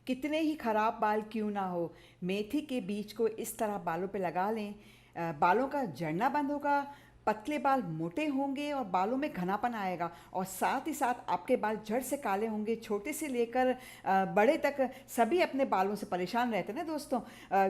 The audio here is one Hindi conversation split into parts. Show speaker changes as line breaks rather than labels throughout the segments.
कितने ही खराब बाल क्यों ना हो, मेथी के बीज को इस तरह बालों पे लगा लें। बालों का झड़ना बंद होगा, पतले बाल मोटे होंगे और बालों में घनापन आएगा, और साथ ही साथ आपके बाल जड़ से काले होंगे। छोटे से लेकर बड़े तक सभी अपने बालों से परेशान रहते हैं ना दोस्तों।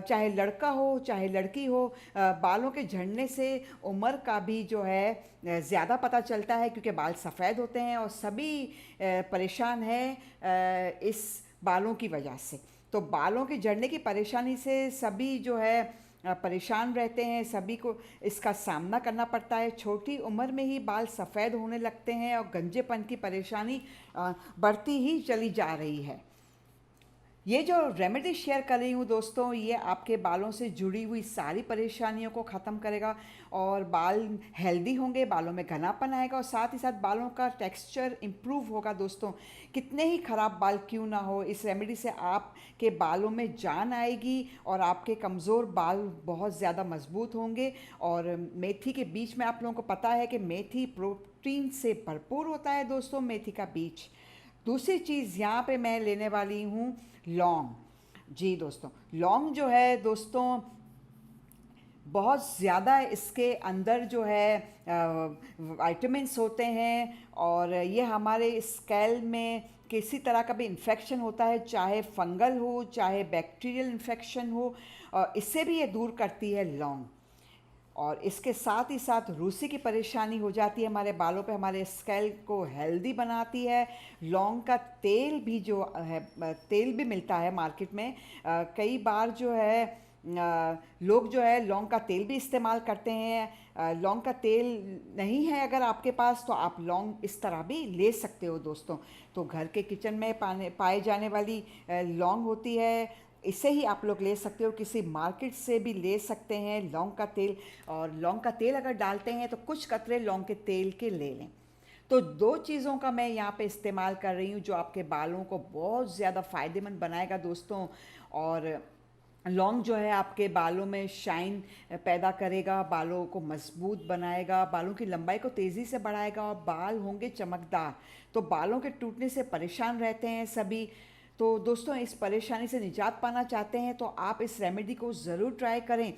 चाहे लड़का हो चाहे लड़की हो, बालों के झड़ने से उम्र का भी जो है ज़्यादा पता चलता है, क्योंकि बाल सफ़ेद होते हैं और सभी परेशान हैं इस बालों की वजह से। तो बालों के झड़ने की परेशानी से सभी जो है परेशान रहते हैं, सभी को इसका सामना करना पड़ता है। छोटी उम्र में ही बाल सफ़ेद होने लगते हैं और गंजेपन की परेशानी बढ़ती ही चली जा रही है। ये जो रेमेडी शेयर कर रही हूँ दोस्तों, ये आपके बालों से जुड़ी हुई सारी परेशानियों को ख़त्म करेगा और बाल हेल्दी होंगे, बालों में घनापन आएगा और साथ ही साथ बालों का टेक्सचर इम्प्रूव होगा दोस्तों। कितने ही ख़राब बाल क्यों ना हो, इस रेमेडी से आपके बालों में जान आएगी और आपके कमज़ोर बाल बहुत ज़्यादा मजबूत होंगे। और मेथी के बीज में आप लोगों को पता है कि मेथी प्रोटीन से भरपूर होता है दोस्तों, मेथी का बीज। दूसरी चीज़ यहाँ पे मैं लेने वाली हूँ लौंग। जी दोस्तों, लौंग जो है दोस्तों बहुत ज़्यादा इसके अंदर जो है विटामिन्स होते हैं, और ये हमारे स्कैल्प में किसी तरह का भी इन्फेक्शन होता है, चाहे फंगल हो चाहे बैक्टीरियल इन्फेक्शन हो, इससे भी ये दूर करती है लौंग। और इसके साथ ही साथ रूसी की परेशानी हो जाती है हमारे बालों पे, हमारे स्कैल्प को हेल्दी बनाती है। लौंग का तेल भी जो है, तेल भी मिलता है मार्केट में। कई बार जो है लोग जो है लौंग का तेल भी इस्तेमाल करते हैं। लौंग का तेल नहीं है अगर आपके पास, तो आप लौंग इस तरह भी ले सकते हो दोस्तों। तो घर के किचन में पाए जाने वाली लौंग होती है, इसे ही आप लोग ले सकते हो, किसी मार्केट से भी ले सकते हैं लौंग का तेल। और लौंग का तेल अगर डालते हैं तो कुछ कतरे लौंग के तेल के ले लें। तो दो चीज़ों का मैं यहाँ पे इस्तेमाल कर रही हूँ जो आपके बालों को बहुत ज़्यादा फ़ायदेमंद बनाएगा दोस्तों। और लौंग जो है आपके बालों में शाइन पैदा करेगा, बालों को मजबूत बनाएगा, बालों की लंबाई को तेज़ी से बढ़ाएगा और बाल होंगे चमकदार। तो बालों के टूटने से परेशान रहते हैं सभी, तो दोस्तों इस परेशानी से निजात पाना चाहते हैं तो आप इस रेमेडी को ज़रूर ट्राई करें।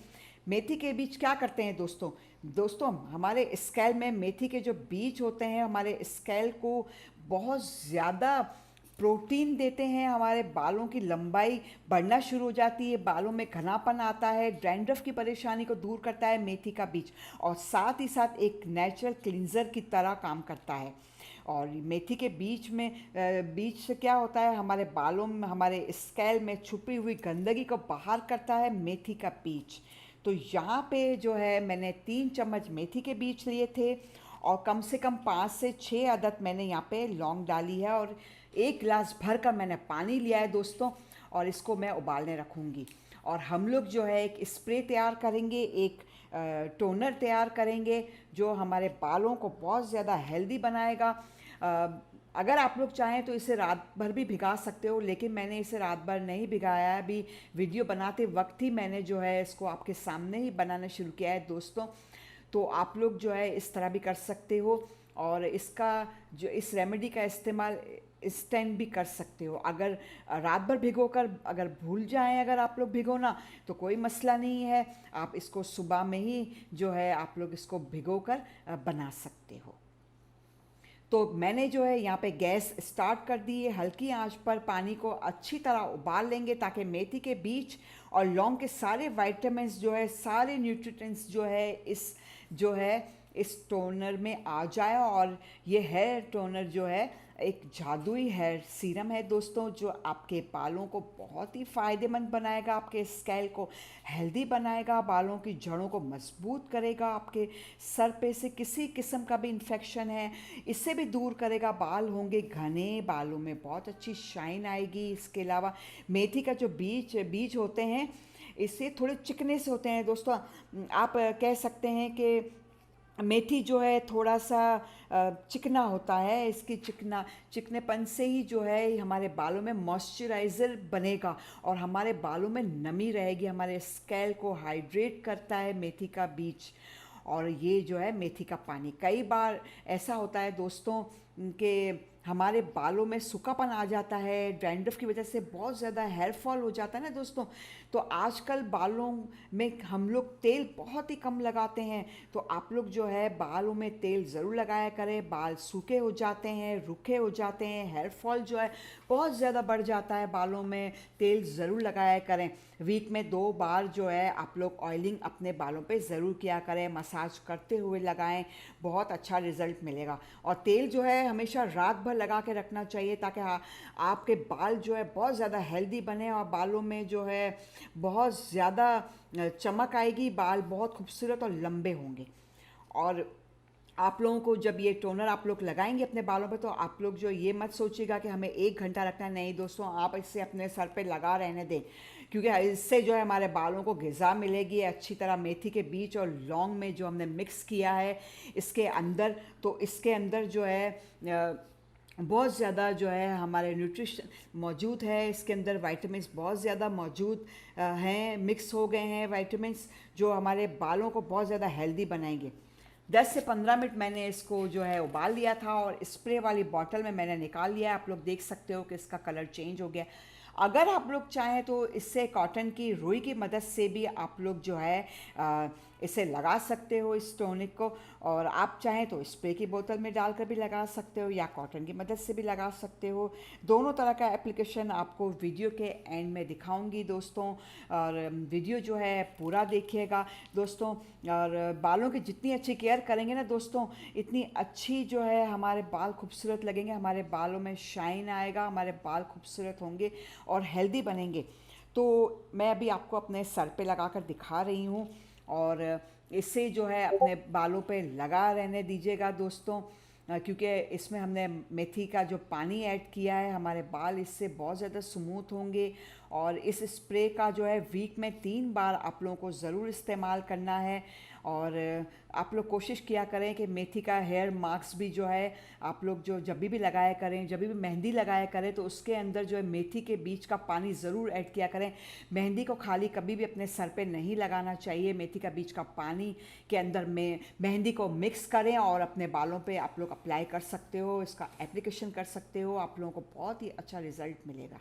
मेथी के बीज क्या करते हैं दोस्तों, दोस्तों हमारे स्कैल्प में मेथी के जो बीज होते हैं हमारे स्कैल्प को बहुत ज़्यादा प्रोटीन देते हैं। हमारे बालों की लंबाई बढ़ना शुरू हो जाती है, बालों में घनापन आता है, डैंड्रफ की परेशानी को दूर करता है मेथी का बीज, और साथ ही साथ एक नेचुरल क्लींजर की तरह काम करता है। और मेथी के बीज से क्या होता है, हमारे बालों में, हमारे स्कैल्प में छुपी हुई गंदगी को बाहर करता है मेथी का बीज। तो यहाँ पे जो है मैंने 3 चम्मच मेथी के बीज लिए थे और कम से कम 5 से 6 अदद मैंने यहाँ पे लौंग डाली है, और 1 गिलास भर कर मैंने पानी लिया है दोस्तों, और इसको मैं उबालने रखूँगी। और हम लोग जो है एक स्प्रे तैयार करेंगे, एक टोनर तैयार करेंगे जो हमारे बालों को बहुत ज़्यादा हेल्दी बनाएगा। अगर आप लोग चाहें तो इसे रात भर भी भिगा सकते हो, लेकिन मैंने इसे रात भर नहीं भिगाया है, अभी वीडियो बनाते वक्त ही मैंने जो है इसको आपके सामने ही बनाना शुरू किया है दोस्तों। तो आप लोग जो है इस तरह भी कर सकते हो, और इसका जो इस रेमेडी का इस्तेमाल इंस्टेंट भी कर सकते हो। अगर रात भर भिगोकर अगर भूल जाएं अगर आप लोग भिगोना तो कोई मसला नहीं है, आप इसको सुबह में ही जो है आप लोग इसको भिगोकर बना सकते हो। तो मैंने जो है यहाँ पे गैस स्टार्ट कर दी है, हल्की आंच पर पानी को अच्छी तरह उबाल लेंगे ताकि मेथी के बीज और लौंग के सारे विटामिन्स जो है, सारे न्यूट्रिएंट्स जो है इस टोनर में आ जाए। और ये हेयर टोनर जो है एक जादुई हेयर सीरम है दोस्तों, जो आपके बालों को बहुत ही फ़ायदेमंद बनाएगा, आपके स्कैल्प को हेल्दी बनाएगा, बालों की जड़ों को मजबूत करेगा, आपके सर पे से किसी किस्म का भी इन्फेक्शन है इससे भी दूर करेगा, बाल होंगे घने, बालों में बहुत अच्छी शाइन आएगी। इसके अलावा मेथी का जो बीज होते हैं इससे थोड़े चिकने से होते हैं दोस्तों। आप कह सकते हैं कि मेथी जो है थोड़ा सा चिकना होता है, इसकी चिकनेपन से ही जो है हमारे बालों में मॉइस्चराइज़र बनेगा और हमारे बालों में नमी रहेगी, हमारे स्कैल्प को हाइड्रेट करता है मेथी का बीज। और ये जो है मेथी का पानी, कई बार ऐसा होता है दोस्तों कि हमारे बालों में सूखापन आ जाता है, डैंड्रफ की वजह से बहुत ज़्यादा हेयर फॉल हो जाता है ना दोस्तों। तो आजकल बालों में हम लोग तेल बहुत ही कम लगाते हैं। तो आप लोग जो है बालों में तेल ज़रूर लगाया करें। बाल सूखे हो जाते हैं, रूखे हो जाते हैं, हेयर फॉल जो है बहुत ज़्यादा बढ़ जाता है बालों में। तेल ज़रूर लगाया करें। वीक में 2 बार जो है आप लोग ऑयलिंग अपने बालों पे ज़रूर किया करें, मसाज करते हुए लगाएं, बहुत अच्छा रिजल्ट मिलेगा। और तेल जो है हमेशा रात भर लगा के रखना चाहिए, ताकि आपके बाल जो है बहुत ज़्यादा हेल्दी बने और बालों में जो है बहुत ज़्यादा चमक आएगी, बाल बहुत खूबसूरत और लंबे होंगे। और आप लोगों को जब ये टोनर आप लोग लगाएंगे अपने बालों पे, तो आप लोग जो ये मत सोचिएगा कि हमें 1 घंटा रखना है। नहीं दोस्तों, आप इसे अपने सर पे लगा रहने दें, क्योंकि इससे जो है हमारे बालों को ग़िज़ा मिलेगी अच्छी तरह। मेथी के बीज और लौंग में जो हमने मिक्स किया है इसके अंदर, तो इसके अंदर जो है बहुत ज़्यादा जो है हमारे न्यूट्रिशन मौजूद है। इसके अंदर विटामिन्स बहुत ज़्यादा मौजूद हैं, मिक्स हो गए हैं विटामिन्स, जो हमारे बालों को बहुत ज़्यादा हेल्दी बनाएंगे। 10 से 15 मिनट मैंने इसको जो है उबाल लिया था और स्प्रे वाली बॉटल में मैंने निकाल लिया है। आप लोग देख सकते हो कि इसका कलर चेंज हो गया। अगर आप लोग चाहें तो इससे कॉटन की रुई की मदद से भी आप लोग जो है इसे लगा सकते हो इस टॉनिक को। और आप चाहें तो स्प्रे की बोतल में डालकर भी लगा सकते हो, या कॉटन की मदद से भी लगा सकते हो। दोनों तरह का एप्लीकेशन आपको वीडियो के एंड में दिखाऊंगी दोस्तों। और वीडियो जो है पूरा देखिएगा दोस्तों। और बालों की जितनी अच्छी केयर करेंगे ना दोस्तों, इतनी अच्छी जो है हमारे बाल खूबसूरत लगेंगे, हमारे बालों में शाइन आएगा, हमारे बाल खूबसूरत होंगे और हेल्दी बनेंगे। तो मैं अभी आपको अपने सर पे लगा कर दिखा रही हूँ, और इससे जो है अपने बालों पे लगा रहने दीजिएगा दोस्तों, क्योंकि इसमें हमने मेथी का जो पानी ऐड किया है, हमारे बाल इससे बहुत ज़्यादा स्मूथ होंगे। और इस स्प्रे का जो है वीक में 3 बार आप लोगों को ज़रूर इस्तेमाल करना है। और आप लोग कोशिश किया करें कि मेथी का हेयर मास्क भी जो है आप लोग जो जब भी लगाया करें, जब भी मेहंदी लगाया करें, तो उसके अंदर जो है मेथी के बीज का पानी ज़रूर ऐड किया करें। मेहंदी को खाली कभी भी अपने सर पे नहीं लगाना चाहिए। मेथी का बीज का पानी के अंदर में मेहंदी को मिक्स करें और अपने बालों पे आप लोग अप्लाई कर सकते हो, इसका एप्लीकेशन कर सकते हो। आप लोगों को बहुत ही अच्छा रिजल्ट मिलेगा।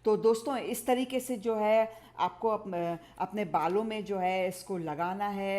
तो दोस्तों इस तरीके से जो है आपको अपने बालों में जो है इसको लगाना है।